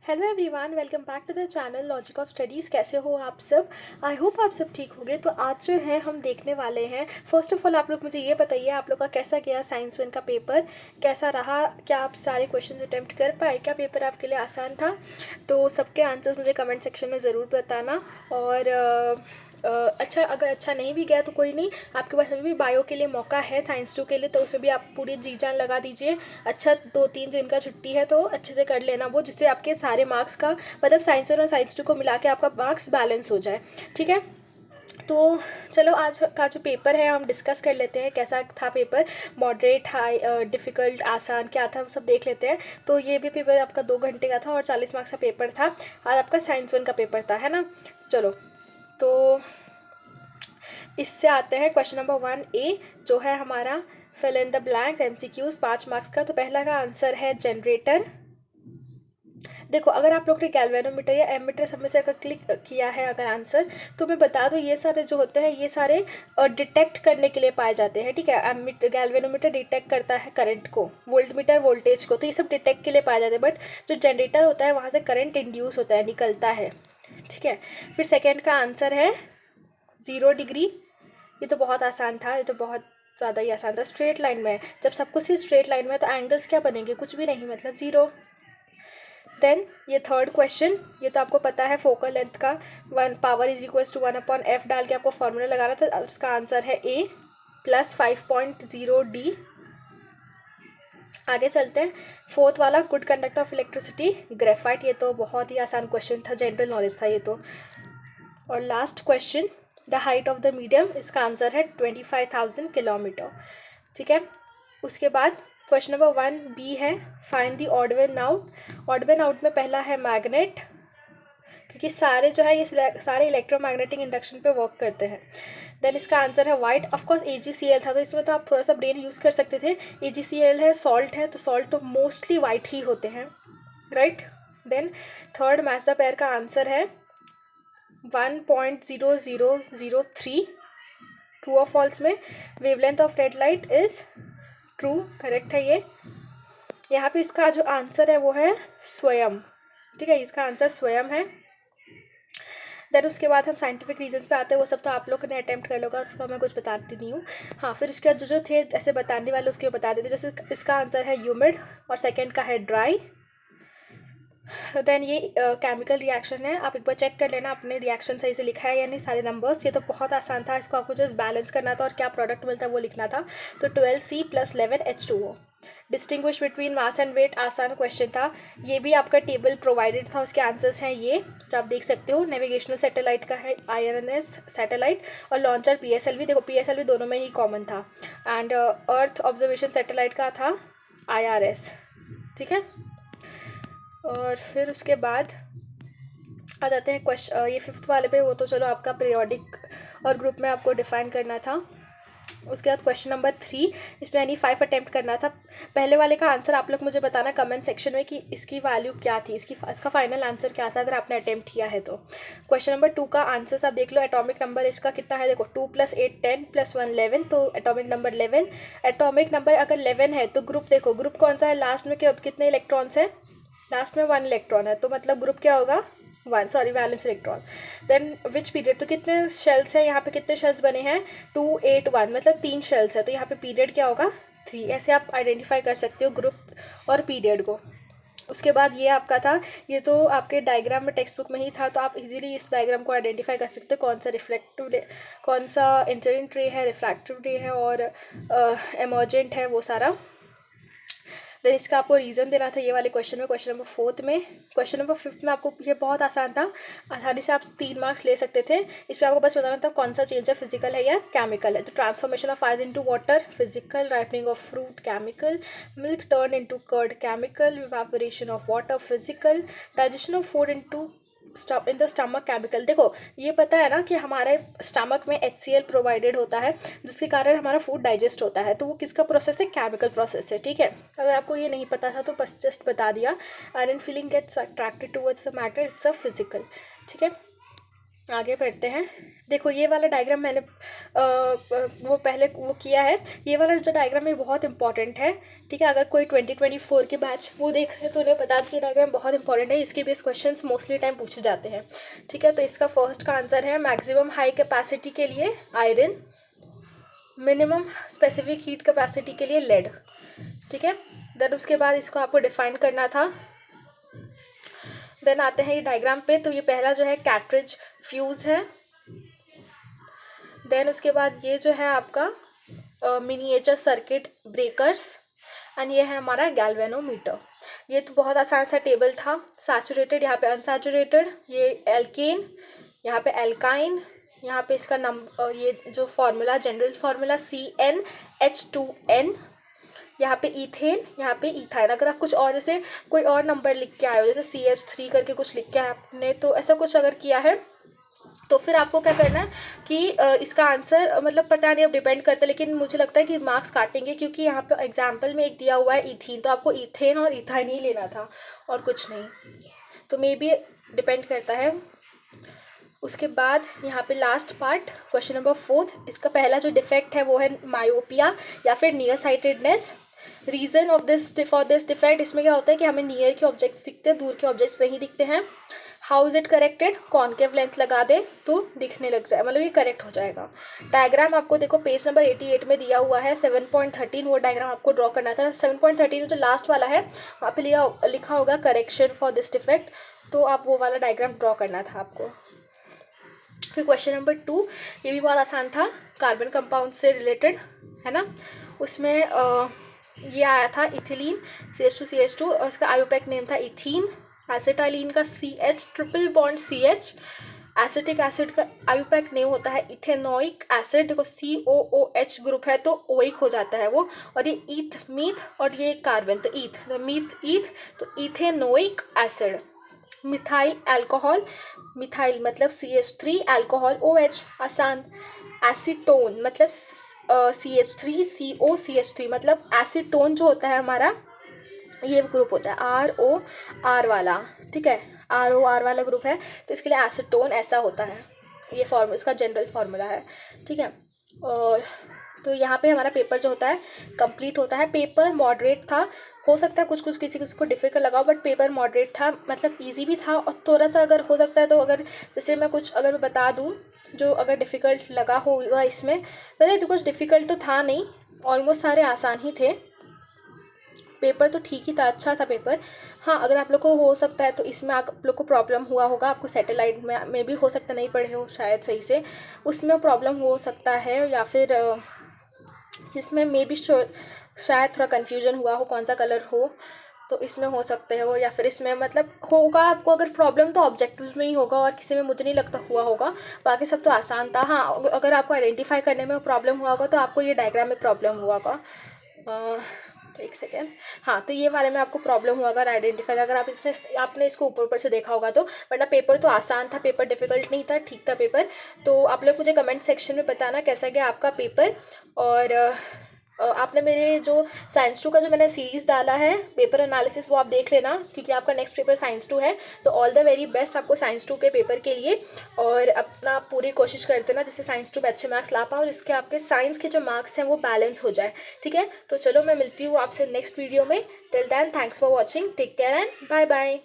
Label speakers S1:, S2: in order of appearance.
S1: Hello everyone, welcome back to the channel logic of studies. कैसे हो आप सब? आई होप आप सब ठीक होंगे। तो आज जो है हम देखने वाले हैं, फर्स्ट ऑफ ऑल आप लोग मुझे ये बताइए आप लोग का कैसा गया साइंस वन का पेपर, कैसा रहा? क्या आप सारे क्वेश्चंस अटेम्प्ट कर पाए? क्या पेपर आपके लिए आसान था? तो सबके आंसर्स मुझे कमेंट सेक्शन में ज़रूर बताना। और अच्छा, अगर अच्छा नहीं भी गया तो कोई नहीं, आपके पास अभी भी बायो के लिए मौका है, साइंस 2 के लिए, तो उसमें भी आप पूरी जी जान लगा दीजिए। अच्छा, 2-3 दिन का छुट्टी है तो अच्छे से कर लेना वो, जिससे आपके सारे मार्क्स का मतलब साइंस और साइंस 2 को मिला के आपका मार्क्स बैलेंस हो जाए। ठीक है, तो चलो आज का जो पेपर है हम डिस्कस कर लेते हैं। कैसा था पेपर? मॉडरेट, हाई, डिफ़िकल्ट, आसान क्या था वो सब देख लेते हैं। तो ये भी पेपर आपका 2 घंटे का था और 40 मार्क्स का पेपर था। आज आपका साइंस 1 का पेपर था, है ना? चलो, तो इससे आते हैं क्वेश्चन नंबर 1A, जो है हमारा fill in the blanks MCQs 5 marks का। तो पहला का आंसर है जनरेटर। देखो, अगर आप लोग ने गैल्वेनोमीटर या एमीटर सब में से अगर क्लिक किया है अगर आंसर, तो मैं बता दूँ ये सारे जो होते हैं ये सारे डिटेक्ट करने के लिए पाए जाते हैं। ठीक है, गैल्वेनोमीटर डिटेक्ट करता है करंट को, वोल्टमीटर वोल्टेज को, तो ये सब डिटेक्ट के लिए पाए जाते हैं। बट जो जनरेटर होता है वहाँ से करंट इंड्यूस होता है, निकलता है। ठीक है, फिर सेकेंड का आंसर है 0 डिग्री। ये तो बहुत आसान था, ये तो बहुत ज़्यादा ही आसान था। स्ट्रेट लाइन में, जब सब कुछ ही स्ट्रेट लाइन में है तो एंगल्स क्या बनेंगे? कुछ भी नहीं, मतलब 0। देन ये थर्ड क्वेश्चन, ये तो आपको पता है, फोकल लेंथ का 1 power is equals to 1/f डाल के आपको फॉर्मूला लगाना था। उसका आंसर है A + 5.0D। आगे चलते हैं, फोर्थ वाला, good conductor of electricity graphite. ये तो बहुत ही आसान क्वेश्चन था, जनरल नॉलेज था ये तो। और last question, the height of the medium, इसका आंसर है 25,000 किलोमीटर। ठीक है, उसके बाद क्वेश्चन नंबर 1B है, find the odd one out. Odd one out में पहला है मैग्नेट, क्योंकि सारे जो है ये सारे इलेक्ट्रोमैग्नेटिक इंडक्शन पे वर्क करते हैं। देन इसका आंसर है वाइट। ऑफकोर्स AgCl था, तो इसमें तो आप थोड़ा सा ब्रेन यूज़ कर सकते थे। AgCl है, सॉल्ट है, तो सॉल्ट तो मोस्टली वाइट ही होते हैं, right. Then third match the pair का आंसर है 1.0003। ट्रू और फॉल्स में wavelength of red light is true, correct है ये। यहाँ पे इसका जो आंसर है वो है स्वयं। ठीक है, इसका आंसर स्वयं है। देन उसके बाद हम साइंटिफिक रीजंस पे आते हैं, वो सब तो आप लोग ने अटेम्प्ट कर लोगा, उसका मैं कुछ बताती नहीं हूँ। हाँ, फिर उसके बाद जो थे जैसे बताने वाले उसके बता देते, जैसे इसका आंसर है ह्यूमिड और सेकेंड का है ड्राई। देन ये केमिकल रिएक्शन है, आप एक बार चेक कर लेना अपने रिएक्शन सही से लिखा है या नहीं, सारे नंबर्स। ये तो बहुत आसान था, इसको आपको जस्ट बैलेंस करना था और क्या प्रोडक्ट मिलता है वो लिखना था। तो 12C + 11H2O। Distinguish between mass and weight, आसान क्वेश्चन था। ये भी आपका टेबल प्रोवाइडेड था, उसके आंसर्स हैं ये जो आप देख सकते हो। नेविगेशनल सैटेलाइट का है IRNS सैटेलाइट, और लॉन्चर PSLV। देखो PSLV दोनों में ही कॉमन था। एंड अर्थ ऑब्जर्वेशन सैटेलाइट का था IRS। ठीक है, और फिर उसके बाद आ जाते हैं क्वेश्चन ये फिफ्थ वाले पे, वो तो चलो आपका पीरियोडिक और ग्रुप में आपको डिफाइन करना था। उसके बाद क्वेश्चन नंबर 3, इसमें यानी 5 अटेम्प्ट करना था। पहले वाले का आंसर आप लोग मुझे बताना कमेंट सेक्शन में कि इसकी वैल्यू क्या थी, इसका फाइनल आंसर क्या था अगर आपने अटेम्प्ट किया है तो। क्वेश्चन नंबर 2 का आंसर आप देख लो, एटॉमिक नंबर इसका कितना है? देखो 2 + 8 10 + 1 11, तो एटॉमिक नंबर 11। एटॉमिक नंबर अगर 11 है तो ग्रुप देखो, ग्रुप कौन सा है? लास्ट में कितने इलेक्ट्रॉन्स है? लास्ट में 1 इलेक्ट्रॉन है, तो मतलब ग्रुप क्या होगा? 1, sorry, valence electron. Then which period, तो कितने शेल्स हैं यहाँ पे, कितने शेल्स बने हैं? 2 8 1, मतलब 3 शेल्स है, तो यहाँ पे पीरियड क्या होगा? 3। ऐसे आप आइडेंटिफाई कर सकते हो ग्रुप और पीरियड को। उसके बाद ये आपका था, ये तो आपके डायग्राम में टेक्स्ट बुक में ही था, तो आप इजीली इस डायग्राम को आइडेंटिफाई कर सकते हो कौन सा रिफ्लेक्टिव रे, कौन सा इंसिडेंट रे है, रिफ्रैक्टिव रे है और एमर्जेंट है, वो सारा। देन इसका आपको रीज़न देना था ये वाले क्वेश्चन में, क्वेश्चन नंबर 4 में। क्वेश्चन नंबर 5 में आपको ये बहुत आसान था, आसानी से आप 3 मार्क्स ले सकते थे। इसमें आपको बस बताना था कौन सा चेंज है, फिजिकल है या केमिकल है। तो transformation of ice into water physical, ripening of fruit chemical, milk turn into curd chemical, evaporation of water physical, digestion of food into in the stomach chemical. देखो ये पता है ना कि हमारे स्टमक में HCl प्रोवाइडेड होता है, जिसके कारण हमारा फूड डाइजेस्ट होता है, तो वो किसका प्रोसेस है? केमिकल प्रोसेस है। ठीक है, अगर आपको ये नहीं पता था तो बस जस्ट बता दिया। Iron filing gets attracted towards the magnet, it's a physical. ठीक है, आगे बढ़ते हैं। देखो ये वाला डायग्राम मैंने वो पहले वो किया है। ये वाला जो डायग्राम है बहुत इंपॉर्टेंट है, ठीक है। अगर कोई 2024 के बैच वो देख रहे हैं तो उन्हें बता दें डायग्राम बहुत इंपॉर्टेंट है, इसके बेस क्वेश्चंस मोस्टली टाइम पूछे जाते हैं, ठीक है। तो इसका फर्स्ट का आंसर है मैक्सिमम हाई कैपेसिटी के लिए iron, minimum specific heat capacity के लिए लेड, ठीक है। देन उसके बाद इसको आपको डिफाइन करना था। देन आते हैं ये डायग्राम पे। तो ये पहला जो है कैट्रिज फ्यूज है। देन उसके बाद ये जो है आपका मिनिएचर सर्किट ब्रेकर्स, एंड ये है हमारा गैल्वेनोमीटर। ये तो बहुत आसान सा टेबल था। सैचुरेटेड, यहाँ पे अनसैचुरेटेड, ये एल्केन, यहाँ पे एल्काइन, यहाँ पे इसका ये जो फार्मूला जनरल फार्मूला CnH2n, यहाँ पे इथेन, यहाँ पे इथाइन। अगर आप कुछ और जैसे कोई और नंबर लिख के आए हो, जैसे CH3 करके कुछ लिख के आए आपने, तो ऐसा कुछ अगर किया है तो फिर आपको क्या करना है कि इसका आंसर मतलब पता नहीं, अब डिपेंड करता है, लेकिन मुझे लगता है कि मार्क्स काटेंगे क्योंकि यहाँ पे एग्जाम्पल में एक दिया हुआ है इथीन, तो आपको इथेन और इथाइन ही लेना था और कुछ नहीं, तो मे बी डिपेंड करता है। उसके बाद यहाँ पे लास्ट पार्ट क्वेश्चन नंबर 4, इसका पहला जो डिफेक्ट है वो है मायोपिया या फिर near sightedness. Reason of this for this defect, इसमें क्या होता है कि हमें नियर के ऑब्जेक्ट्स दिखते हैं, दूर के ऑब्जेक्ट्स नहीं दिखते हैं। How is it corrected? Concave lens लगा दे तो दिखने लग जाए, मतलब ये करेक्ट हो जाएगा। डायग्राम आपको देखो पेज नंबर 88 में दिया हुआ है 7.13, वो डायग्राम आपको ड्रॉ करना था। 7.13 जो लास्ट वाला है वहाँ पे लिखा होगा करेक्शन फॉर दिस डिफेक्ट, तो आप वो वाला डायग्राम ड्रॉ करना था आपको। फिर क्वेश्चन नंबर 2, ये भी बहुत आसान था, कार्बन कंपाउंड से रिलेटेड है ना। उसमें ये आया था इथिलीन CH2 और इसका आयोपैक नेम था इथीन। एसिटाइलिन का CH triple bond CH। Acetic acid का आयोपैक नेम होता है इथेनोइक एसिड। देखो COOH ग्रुप है तो ओइक हो जाता है वो, और ये ईथ मीथ और ये कार्बन तो ईथ, तो मीथ ईथ तो ethanoic acid. Methyl alcohol, methyl मतलब CH3, अल्कोहल OH, आसान। एसीटोन मतलब CH3CO CH3, मतलब एसीटोन जो होता है हमारा ये ग्रुप होता है ROR वाला, ठीक है, ROR वाला ग्रुप है, तो इसके लिए एसीटोन ऐसा होता है। ये फॉर्मूला इसका जनरल फार्मूला है, ठीक है। और तो यहाँ पे हमारा पेपर जो होता है कंप्लीट होता है। पेपर मॉडरेट था, हो सकता है कुछ कुछ किसी किसी को डिफिकल्ट लगाओ, बट पेपर मॉडरेट था, मतलब इजी भी था और थोड़ा सा अगर हो सकता है तो अगर जैसे मैं कुछ अगर बता दूँ जो अगर डिफ़िकल्ट लगा होगा इसमें, वैसे कुछ डिफ़िकल्ट तो था नहीं, ऑलमोस्ट सारे आसान ही थे। पेपर तो ठीक ही था, अच्छा था पेपर। हाँ, अगर आप लोग को हो सकता है तो इसमें आप लोग को प्रॉब्लम हुआ होगा, आपको सैटेलाइट में भी हो सकता नहीं पढ़े हो शायद सही से, उसमें प्रॉब्लम हो सकता है, या फिर इसमें मे बी शायद थोड़ा कन्फ्यूजन हुआ हो कौन सा कलर हो, तो इसमें हो सकते हो, या फिर इसमें मतलब होगा आपको अगर प्रॉब्लम तो ऑब्जेक्टिव में ही होगा और किसी में मुझे नहीं लगता हुआ होगा, बाकी सब तो आसान था। हाँ, अगर आपको आइडेंटिफाई करने में प्रॉब्लम हुआ होगा तो आपको ये डायग्राम में प्रॉब्लम हुआ होगा। एक सेकेंड, हाँ, तो ये वाले में आपको प्रॉब्लम हुआ अगर आइडेंटिफाई, अगर आप आपने इसको ऊपर ऊपर से देखा होगा तो, वरना पेपर तो आसान था, पेपर डिफिकल्ट नहीं था, ठीक था पेपर। तो आप लोग मुझे कमेंट सेक्शन में बताना कैसा गया आपका पेपर। और आपने मेरे जो साइंस 2 का जो मैंने सीरीज़ डाला है पेपर एनालिसिस, वो आप देख लेना क्योंकि आपका नेक्स्ट पेपर साइंस 2 है। तो ऑल द वेरी बेस्ट आपको साइंस 2 के पेपर के लिए, और अपना पूरी कोशिश करते ना जिससे साइंस 2 में अच्छे मार्क्स ला पाओ, जिसके आपके साइंस के जो मार्क्स हैं वो बैलेंस हो जाए, ठीक है। तो चलो मैं मिलती हूँ आपसे नेक्स्ट वीडियो में। Till then thanks for watching, take care and bye bye.